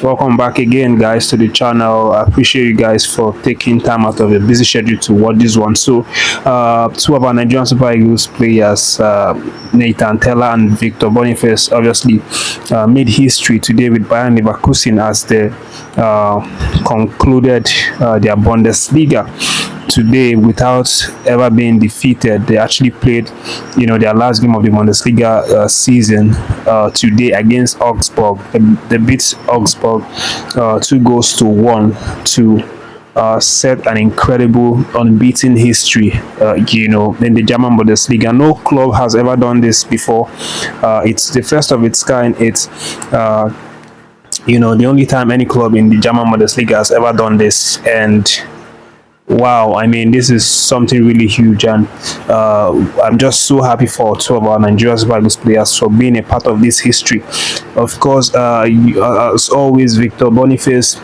Welcome back again, guys, to the channel. I appreciate you guys for taking time out of your busy schedule to watch this one. So, two of our Nigerian Super Eagles players, Nathan Tella and Victor Boniface, obviously made history today with Bayern Leverkusen as they concluded their Bundesliga today without ever being defeated. They actually played, their last game of the Bundesliga season today against Augsburg. They beat Augsburg 2-1 to set an incredible unbeaten history, in the German Bundesliga. No club has ever done this before. It's the first of its kind. It's the only time any club in the German Bundesliga has ever done this. And wow, I mean, this is something really huge, and I'm just so happy for two of our Nigerian Super Eagles players for being a part of this history. Of course, as always, Victor Boniface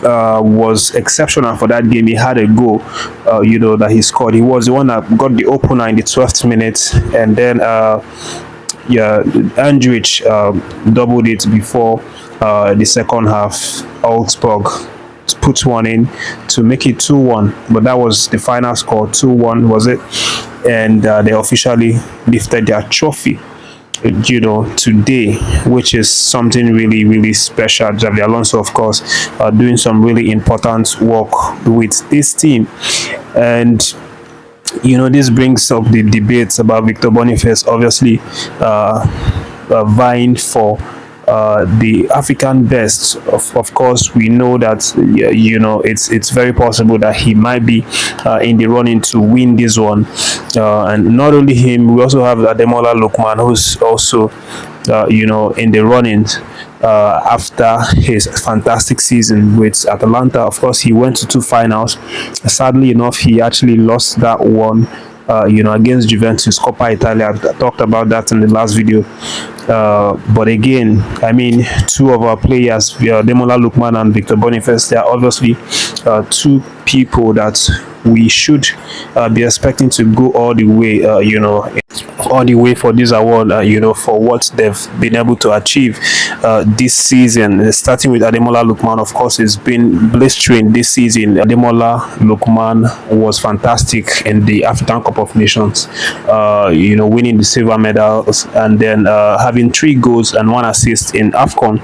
was exceptional for that game. He had a goal, that he scored. He was the one that got the opener in the 12th minute, and then Andrich doubled it before the second half. Augsburg put one in to make it 2-1, but that was the final score. 2-1 was it, and they officially lifted their trophy today, which is something really, really special. Javi Alonso, of course, doing some really important work with this team. And this brings up the debates about Victor Boniface, obviously vying for the African best. Of course, we know that it's very possible that he might be in the running to win this one. And not only him, we also have Ademola Lookman, who's also in the running after his fantastic season with Atalanta. Of course, he went to two finals. Sadly enough, he actually lost that one against Juventus, Coppa Italia. I talked about that in the last video. But again, I mean, two of our players, Ademola Lookman and Victor Boniface, they are obviously two people that we should be expecting to go all the way, all the way for this award, for what they've been able to achieve this season. Starting with Ademola Lookman, of course, it's been blistering this season. Ademola Lookman was fantastic in the African Cup of Nations, winning the silver medals, and then having 3 goals and 1 assist in AFCON,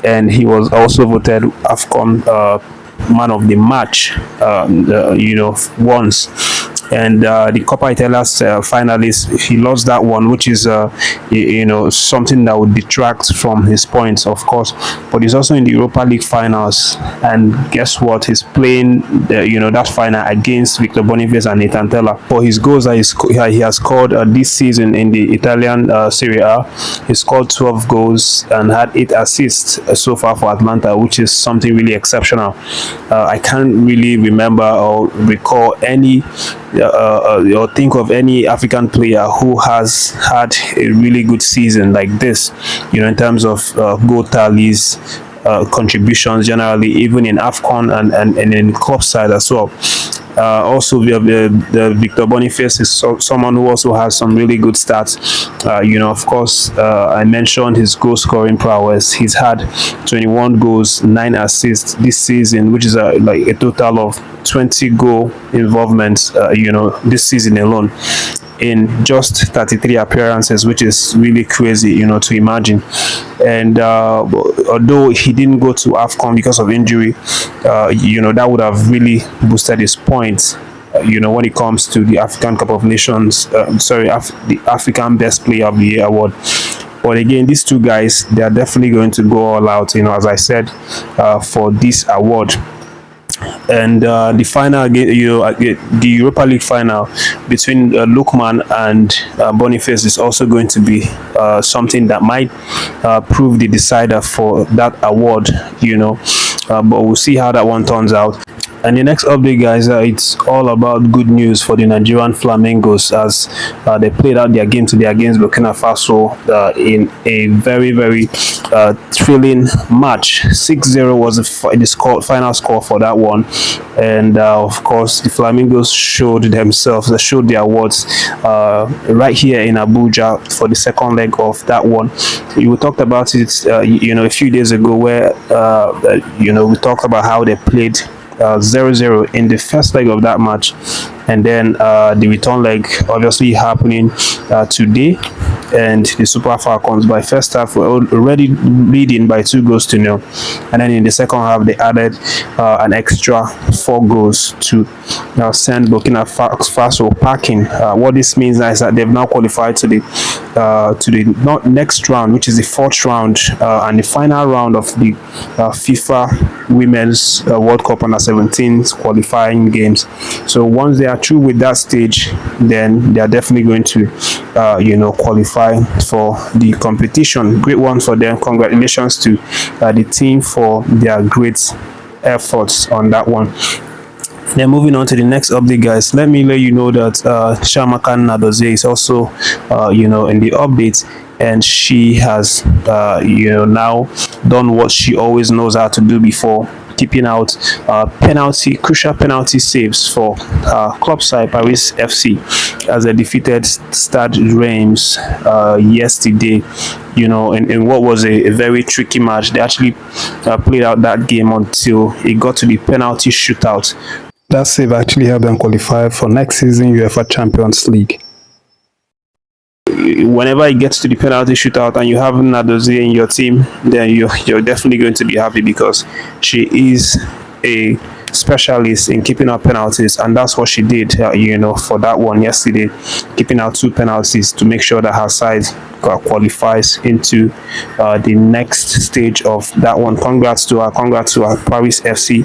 and he was also voted AFCON man of the match, once. And the Coppa Italia finalist, he lost that one, which is something that would detract from his points, of course. But he's also in the Europa League finals, and guess what? He's playing that final against Victor Boniface and Nathan Tella. For his goals that he has scored this season in the Italian Serie A, he scored 12 goals and had 8 assists so far for Atlanta, which is something really exceptional. I can't really remember or recall any or think of any African player who has had a really good season like this, in terms of goal tallies, contributions generally, even in AFCON and in club side as well. Also, we have the Victor Boniface is someone who also has some really good stats. Of course, I mentioned his goal scoring prowess. He's had 21 goals, 9 assists this season, which is like a total of 20 goal involvements, this season alone, in just 33 appearances, which is really crazy, to imagine. And although he didn't go to AFCON because of injury, that would have really boosted his points, when it comes to the African Cup of Nations, the African Best Player of the Year award. But again, these two guys, they are definitely going to go all out, as I said, for this award. And the final, the Europa League final between Lookman and Boniface is also going to be something that might prove the decider for that award, but we'll see how that one turns out. And the next update, guys, it's all about good news for the Nigerian Flamingos as they played out their game today against Burkina Faso in a very thrilling match. 6-0 was the final score for that one, and of course the Flamingos showed themselves, they showed their words right here in Abuja for the second leg of that one. We talked about it, a few days ago, where we talked about how they played 0-0 in the first leg of that match, and then the return leg obviously happening today, and the Super Falcons by first half were already leading by 2-0, and then in the second half they added an extra 4 goals to send Burkina Faso packing. What this means is that they've now qualified to the next round, which is the fourth round and the final round of the FIFA Women's World Cup under 17 qualifying games. So once they are through with that stage, then they are definitely going to qualify for the competition. Great one for them. Congratulations to the team for their great efforts on that one. Then moving on to the next update, guys, let you know that Nnadozie is also in the update, and she has now done what she always knows how to do before, keeping out crucial penalty saves for club side Paris FC as they defeated Stade Reims yesterday. In what was a very tricky match. They actually played out that game until it got to the penalty shootout. That save actually helped them qualify for next season UEFA Champions League. Whenever it gets to the penalty shootout and you have Nnadozie in your team, then you're definitely going to be happy, because she is a specialist in keeping out penalties, and that's what she did for that one yesterday, keeping out 2 penalties to make sure that her side qualifies into the next stage of that one. Congrats to her Paris FC,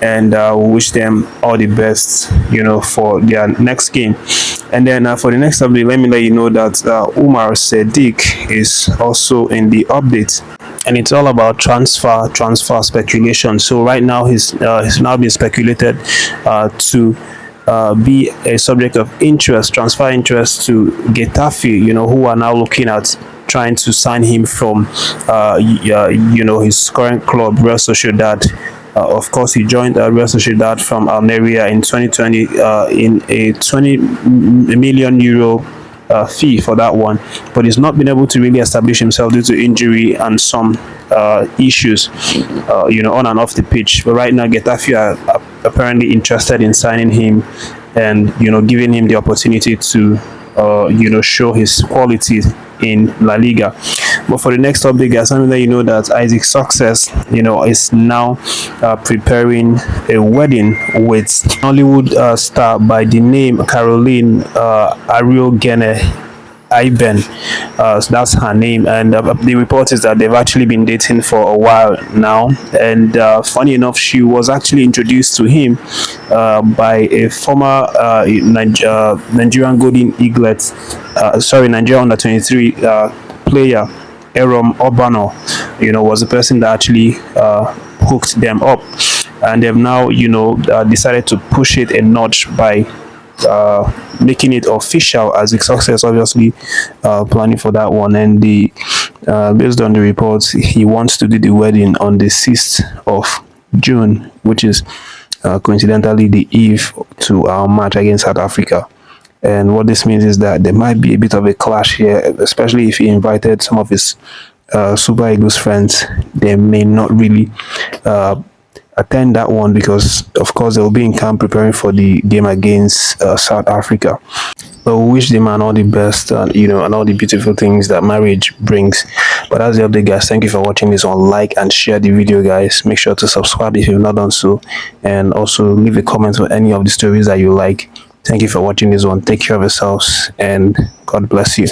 and we wish them all the best for their next game. And then for the next update, let me let you know that Umar Sadiq is also in the update, and it's all about transfer speculation. So right now he's now been speculated to be a subject of transfer interest to Getafe, who are now looking at trying to sign him from his current club, Real Sociedad. Of course, he joined Real Sociedad from Almeria in 2020 in a 20 million euro fee for that one, but he's not been able to really establish himself due to injury and some issues on and off the pitch. But right now Getafe are apparently interested in signing him and giving him the opportunity to show his quality in La Liga. But for the next update, guys, let me let you know that Isaac Success is now preparing a wedding with Hollywood star by the name Caroline Ariogene Iben. So that's her name, and the report is that they've actually been dating for a while now, and funny enough, she was actually introduced to him by a former Nigerian Golden Eaglet, Nigerian under 23 player Erom Obano. Was the person that actually hooked them up, and they've now decided to push it a notch by making it official, as the Success obviously planning for that one. And based on the reports, he wants to do the wedding on the 6th of June, which is coincidentally the eve to our match against South Africa. And what this means is that there might be a bit of a clash here, especially if he invited some of his Super Eagles friends. They may not really attend that one, because of course they will be in camp preparing for the game against South Africa. But we wish the man all the best, and and all the beautiful things that marriage brings. But that's the update, guys. Thank you for watching this one. Like and share the video, guys. Make sure to subscribe if you've not done so, and also leave a comment for any of the stories that you like. Thank you for watching this one. Take care of yourselves, and God bless you.